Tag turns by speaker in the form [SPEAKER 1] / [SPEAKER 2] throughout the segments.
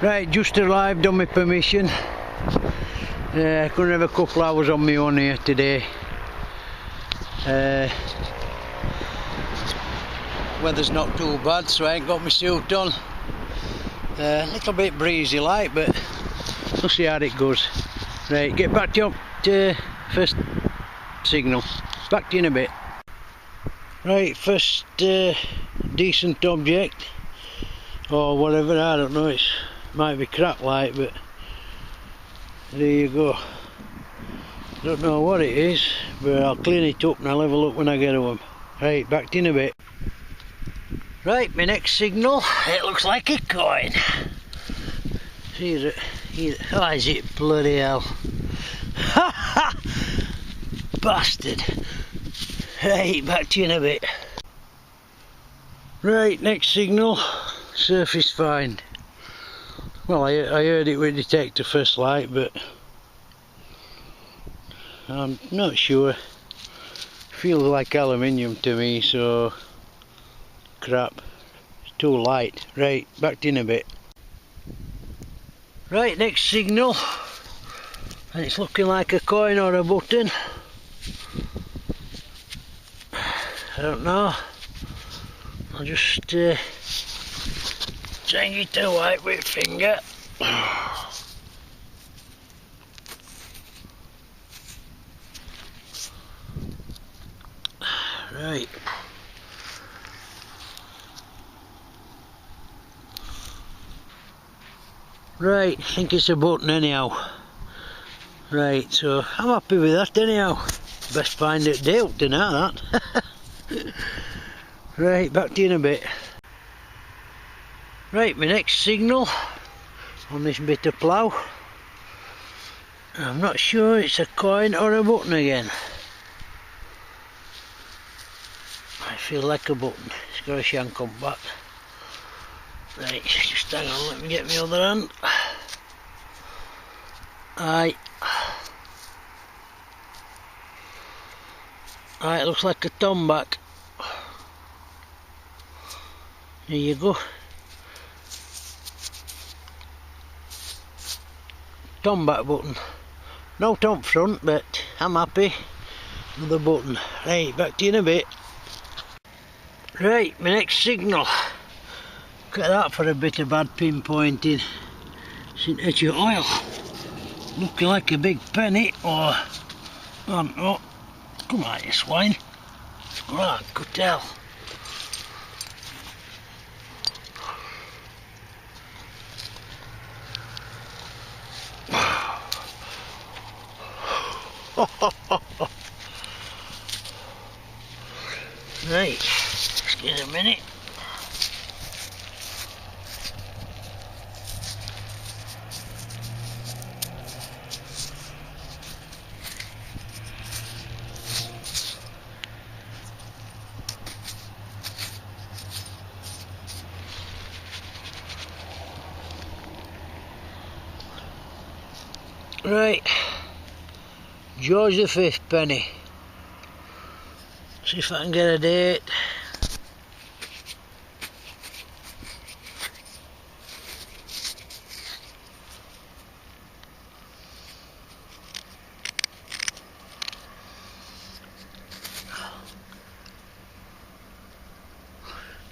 [SPEAKER 1] Right, just arrived on my permission. I couldn't have a couple hours on my own here today. Weather's not too bad, so I ain't got my suit on. A little bit breezy like, but we'll see how it goes. Right, get back to your first signal. Back to you in a bit. Right, first decent object, or whatever, I don't know, it might be crap light, but there you go. Don't know what it is, but I'll clean it up and I'll have a look when I get home. Right, back to you in a bit. Right, my next signal, it looks like a coin. See it? Oh, is it bloody hell? Ha ha! Bastard. Right, back to you in a bit. Right, next signal, surface fine. Well, I heard it with detector first light, but I'm not sure. Feels like aluminium to me, so crap. It's too light. Right, back to you in a bit. Right, next signal, and it's looking like a coin or a button. I don't know. I'll just change it to white with finger. Right. Right, I think it's a button anyhow. Right, so I'm happy with that anyhow. Best find it dealt tonight, that. Right, back to you in a bit. Right, my next signal on this bit of plough. I'm not sure it's a coin or a button again. I feel like a button. It's got a shank on back. Right, just hang on, let me get my other hand. Aye. Aye, it looks like a tomback. There you go. Tomback button. No top front, but I'm happy with the button. Right, back to you in a bit. Right, my next signal. Look at that for a bit of bad pinpointing. It's in edge of oil. Looking like a big penny, or I don't know. Come on, you swine. Come on, could tell. Right, just give it a minute. Right, George V penny. See if I can get a date.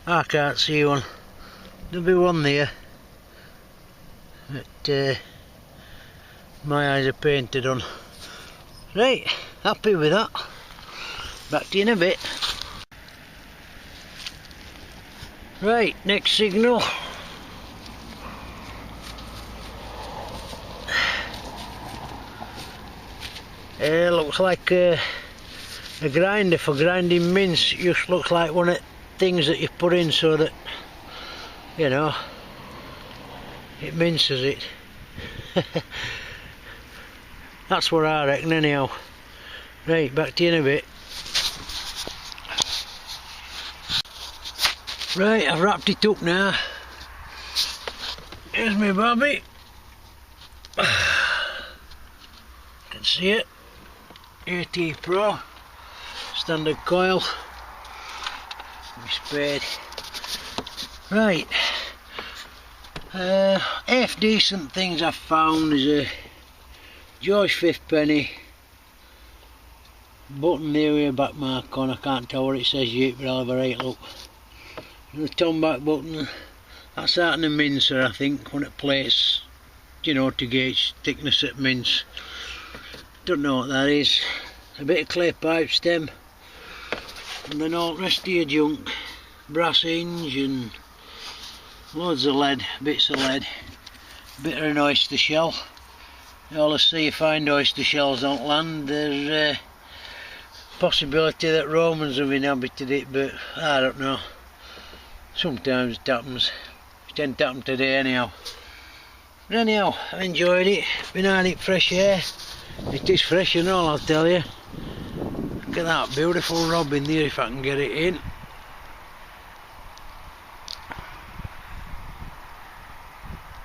[SPEAKER 1] I can't see one. There'll be one there, but my eyes are painted on. Right, happy with that. Back to you in a bit. Right, next signal. Looks like a grinder for grinding mince. It just looks like one of the things that you put in so that, you know, it minces it. That's what I reckon anyhow. Right, back to you in a bit. Right, I've wrapped it up now. Here's my bobby. Can see it. AT Pro. Standard coil. My spade. Right. Half decent things I've found is a George Fifthpenny button there with a back mark on. I can't tell what it says yet, but I'll have a right look. And the tomback button, that's out in the mincer, I think, when it plates, you know, to gauge thickness at mince. Don't know what that is. A bit of clay pipe stem, and then all the rest of your junk. Brass hinge and loads of lead, bits of lead, a bit of an oyster shell. You always see you find oyster shells on land. There's a possibility that Romans have inhabited it, but I don't know. Sometimes it happens. It didn't happen today anyhow. But anyhow, I enjoyed it. Been out in fresh air. It is fresh and all, I'll tell you. Look at that beautiful robin there, if I can get it in.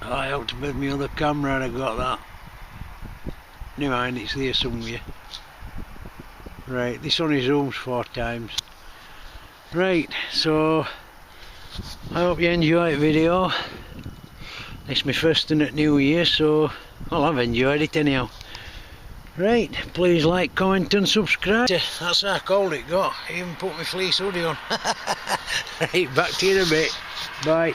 [SPEAKER 1] Oh, I ought to move my other camera and I got that. Never mind, it's there somewhere. Right, this only zooms 4 times. Right, so I hope you enjoy the video. It's my first one at New Year, so well, I've enjoyed it anyhow. Right, please like, comment and subscribe. That's how cold it got. I even put my fleece hoodie on. Right, back to you in a bit. Bye.